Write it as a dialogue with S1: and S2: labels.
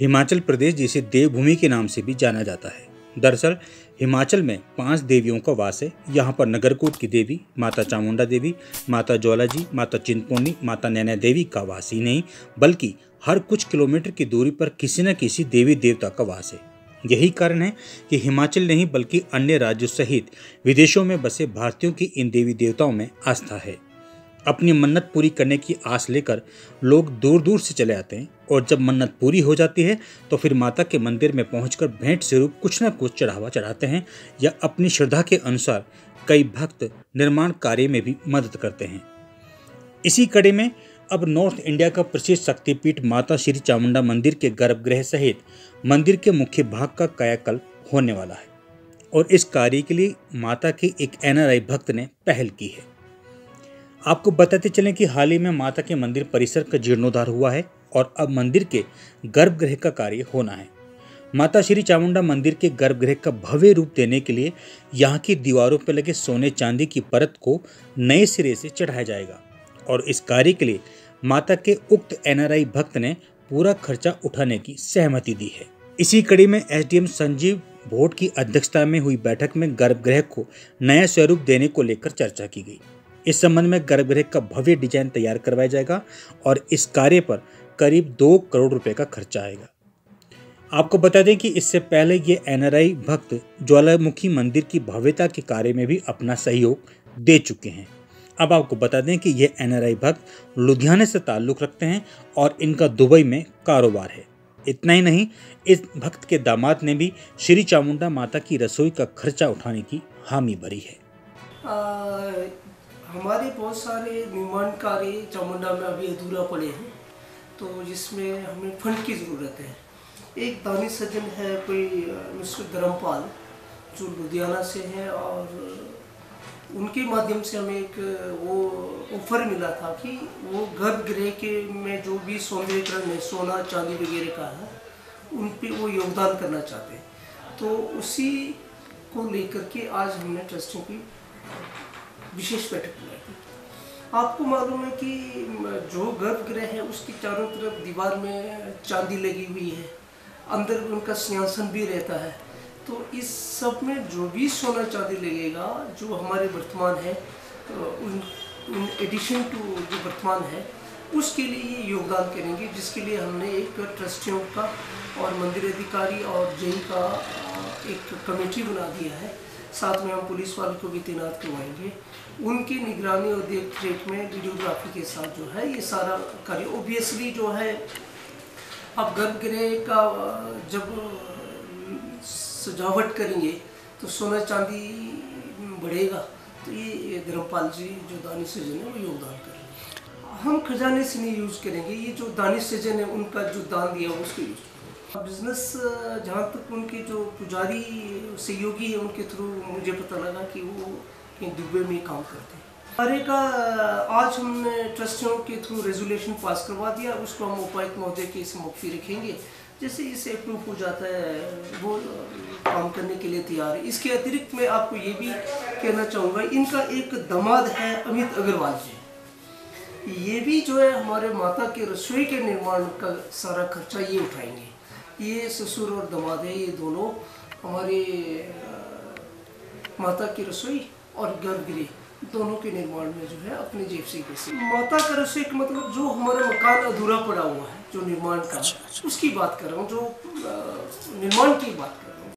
S1: हिमाचल प्रदेश जिसे देवभूमि के नाम से भी जाना जाता है। दरअसल हिमाचल में 5 देवियों का वास है। यहाँ पर नगरकोट की देवी माता चामुंडा देवी, माता ज्वाला जी, माता चिंतपूर्णी, माता नैना देवी का वास ही नहीं बल्कि हर कुछ किलोमीटर की दूरी पर किसी न किसी देवी देवता का वास है। यही कारण है कि हिमाचल नहीं बल्कि अन्य राज्यों सहित विदेशों में बसे भारतीयों की इन देवी देवताओं में आस्था है। अपनी मन्नत पूरी करने की आस लेकर लोग दूर दूर से चले आते हैं और जब मन्नत पूरी हो जाती है तो फिर माता के मंदिर में पहुंचकर भेंट स्वरूप कुछ न कुछ चढ़ावा चढ़ाते हैं या अपनी श्रद्धा के अनुसार कई भक्त निर्माण कार्य में भी मदद करते हैं। इसी कड़ी में अब नॉर्थ इंडिया का प्रसिद्ध शक्तिपीठ माता श्री चामुंडा मंदिर के गर्भगृह सहित मंदिर के मुख्य भाग का कायाकल्प होने वाला है और इस कार्य के लिए माता के एक NRI भक्त ने पहल की है। आपको बताते चलें कि हाल ही में माता के मंदिर परिसर का जीर्णोद्धार हुआ है और अब मंदिर के गर्भगृह का कार्य होना है। माता श्री चामुंडा मंदिर के गर्भगृह का भव्य रूप देने के लिए यहाँ की दीवारों पर लगे सोने चांदी की परत को नए सिरे से चढ़ाया जाएगा और इस कार्य के लिए माता के उक्त NRI भक्त ने पूरा खर्चा उठाने की सहमति दी है। इसी कड़ी में SDM संजीव भोट की अध्यक्षता में हुई बैठक में गर्भगृह को नया स्वरूप देने को लेकर चर्चा की गई। इस संबंध में गर्भगृह का भव्य डिजाइन तैयार करवाया जाएगा और इस कार्य पर करीब 2 करोड़ रुपए का खर्चा आएगा। आपको बता दें कि इससे पहले ये NRI भक्त ज्वालामुखी मंदिर की भव्यता के कार्य में भी अपना सहयोग दे चुके हैं। अब आपको बता दें कि ये NRI भक्त लुधियाना से ताल्लुक़ रखते हैं और इनका दुबई में कारोबार है। इतना ही नहीं, इस भक्त के दामाद ने भी श्री चामुंडा माता की रसोई का खर्चा उठाने की हामी भरी है।
S2: हमारे बहुत सारे निर्माण कार्य चामुंडा में अभी अधूरा पड़े हैं, तो जिसमें हमें फंड की ज़रूरत है। एक दानी सज्जन है कोई मिस्टर धर्मपाल जो लुधियाना से हैं और उनके माध्यम से हमें एक वो ऑफर मिला था कि वो गर्भगृह के में जो भी सौंदर्यीकरण है सोना चांदी वगैरह का है उन पे वो योगदान करना चाहते हैं। तो उसी को लेकर के आज हमने ट्रस्टियों की विशेष बैठक बुलाई थी। आपको मालूम है कि जो गर्भगृह है उसकी चारों तरफ दीवार में चांदी लगी हुई है, अंदर उनका सिंहासन भी रहता है। तो इस सब में जो भी सोना चांदी लगेगा जो हमारे वर्तमान है उन एडिशन टू जो वर्तमान है उसके लिए ये योगदान करेंगे, जिसके लिए हमने एक ट्रस्टियों का और मंदिर अधिकारी और जेई का एक कमेटी बना दिया है। साथ में हम पुलिस वाले को भी तैनात करवाएंगे। उनकी निगरानी और देख रेख में वीडियोग्राफी के साथ जो है ये सारा कार्य ओबियसली जो है अब गर्भगृह का जब सजावट करेंगे तो सोना चांदी बढ़ेगा, तो ये धर्मपाल जी जो दानी सज्जन है वो योगदान करेंगे। हम खजाने से नहीं यूज़ करेंगे, ये जो दानी सज्जन है उनका जो दान दिया उसको यूज़ करेंगे। बिजनेस जहाँ तक उनके जो पुजारी सहयोगी है उनके थ्रू मुझे पता लगा कि वो कहीं दुबई में काम करते हैं। कार्य का आज हमने ट्रस्टियों के थ्रू रेजोल्यूशन पास करवा दिया, उसको हम उपायुक्त महोदय के सम्मुख रखेंगे। जैसे इसे अप्रूव हो जाता है वो काम करने के लिए तैयार है। इसके अतिरिक्त मैं आपको ये भी कहना चाहूँगा, इनका एक दामाद है अमित अग्रवाल जी, ये भी जो है हमारे माता के रसोई के निर्माण का सारा खर्चा ये उठाएंगे। ये ससुर और दामाद है, ये दोनों हमारे माता की रसोई और गर्भगृह दोनों के निर्माण में जो है अपने जेब से पैसे। माता का रसोई का मतलब जो हमारा मकान अधूरा पड़ा हुआ है जो निर्माण का, उसकी बात कर रहा हूँ, जो निर्माण की बात कर रहा हूँ।